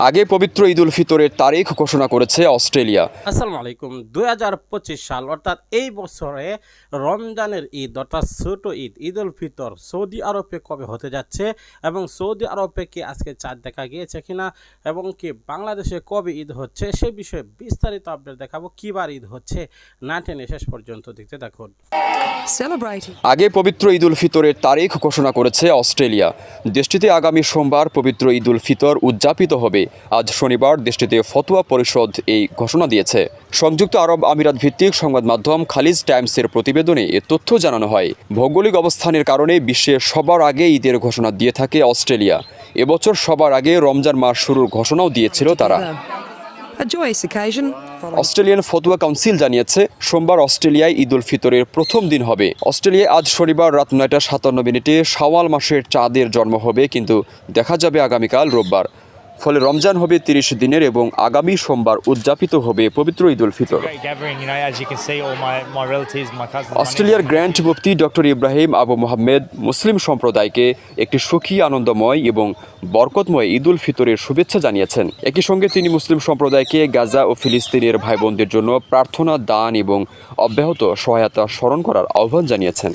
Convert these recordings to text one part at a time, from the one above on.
আগে পবিত্র ঈদ উল ফিতরের তারিখ ঘোষণা করেছে অস্ট্রেলিয়া। আসসালামু আলাইকুম। 2025 সাল অর্থাৎ এই বছরে রমজানের ঈদ অর্থাৎ ছোট ঈদ ঈদ উল ফিতর সৌদি আরবে কবে হতে যাচ্ছে এবং সৌদি আরবে কি আজকে চাঁদ দেখা গিয়েছে কিনা এবং কি বাংলাদেশে কবে ঈদ হচ্ছে সে বিষয়ে বিস্তারিত আপডেট দেখাবো। কিবার ঈদ হচ্ছে না টেনে শেষ পর্যন্ত দেখতে থাকুন। আগে পবিত্র ঈদ উল ফিতরের তারিখ ঘোষণা করেছে অস্ট্রেলিয়া। দেশটিতে আগামী সোমবার পবিত্র ঈদ উল ফিতর উদযাপিত হবে। আজ শনিবার দেশটিতে ফতোয়া পরিষদ এই ঘোষণা দিয়েছে। সংযুক্ত আরব আমিরাত ভিত্তিক সংবাদ মাধ্যম খালিজ টাইমসের প্রতিবেদনে এ তথ্য জানানো হয়। ভৌগোলিক অবস্থানের কারণে বিশ্বের সবার আগে ঈদের ঘোষণা দিয়ে থাকে অস্ট্রেলিয়া। এবছর সবার আগে রমজান মাস শুরুর ঘোষণাও দিয়েছিল তারা। অস্ট্রেলিয়ান ফতোয়া কাউন্সিল জানিয়েছে সোমবার অস্ট্রেলিয়ায় ঈদ উল ফিতরের প্রথম দিন হবে। অস্ট্রেলিয়ায় আজ শনিবার রাত 9:57 শাওয়াল মাসের চাঁদের জন্ম হবে, কিন্তু দেখা যাবে আগামীকাল রোববার। ফলে রমজান হবে 30 দিনের এবং আগামী সোমবার উদযাপিত হবে পবিত্র ঈদ উল ফিতর। অস্ট্রেলিয়ার গ্র্যান্ড মুফতি ডক্টর ইব্রাহিম আবু মোহাম্মেদ মুসলিম সম্প্রদায়কে একটি সুখী, আনন্দময় এবং বরকতময় ঈদ উল ফিতরের শুভেচ্ছা জানিয়েছেন। একই সঙ্গে তিনি মুসলিম সম্প্রদায়কে গাজা ও ফিলিস্তিনের ভাই বোনদের জন্য প্রার্থনা, দান এবং অব্যাহত সহায়তা স্মরণ করার আহ্বান জানিয়েছেন।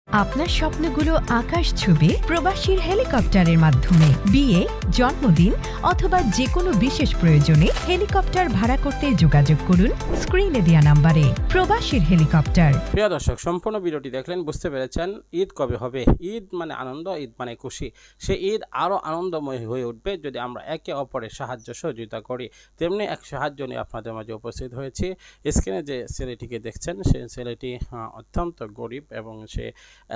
আপনার স্বপ্নগুলো আকাশ ছুবে প্রবাসীর হেলিকপ্টারের মাধ্যমে। বিয়ে, জন্মদিন অথবা যে কোনো বিশেষ প্রয়োজনে হেলিকপ্টার ভাড়া করতে যোগাযোগ করুন স্ক্রিনে দেওয়া নাম্বারে। প্রবাসীর হেলিকপ্টার। প্রিয় দর্শক, সম্পূর্ণ ভিডিওটি দেখলেন, বুঝতে পেরেছেন ঈদ কবে হবে। ঈদ মানে আনন্দ, ঈদ মানে খুশি। সে ঈদ আরও আনন্দময় হয়ে উঠবে যদি আমরা একে অপরের সাহায্য সহযোগিতা করি। তেমনি এক সাহায্য নিয়ে আপনাদের মাঝে উপস্থিত হয়েছি। স্ক্রিনে যে ছেলেটিকে দেখছেন সে ছেলেটি অত্যন্ত গরিব এবং সে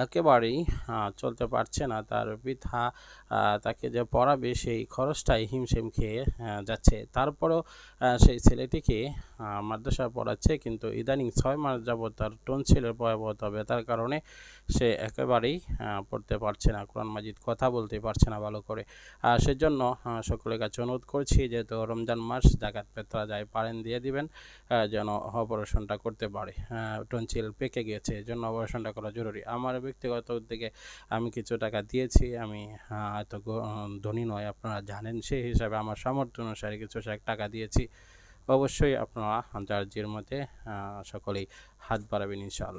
একেবারেই চলতে পারছে না। তার বৃথা তাকে যে পড়াবে সেই খরচটাই হিমশিম খেয়ে যাচ্ছে। তারপরেও সেই ছেলেটিকে মাদ্রাসা পড়াচ্ছে, কিন্তু ইদানিং 6 মাস যাবৎ তার টনসিলের ভয়াবহতা ব্যথার কারণে সে একেবারেই পড়তে পারছে না, কোরআন মাজিদ কথা বলতে পারছে না ভালো করে। সেজন্য সকলের কাছে অনুরোধ করছি, যেহেতু রমজান মাস, জাকাত পেত্রা যায় পারেন দিয়ে দিবেন যেন অপারেশনটা করতে পারে। টনসিল পেকে গিয়েছে, এজন্য অপারেশনটা করা জরুরি। আমার ব্যক্তিগত উদ্যোগে আমি কিছু টাকা দিয়েছি। আমি এত ধনী নয়, আপনারা জানেন। সেই হিসাবে আমার সামর্থ্য অনুসারে কিছু টাকা দিয়েছি। অবশ্যই আপনারা যার যের মধ্যে সকলেই হাত বাড়াবেন ইনশাআল্লাহ।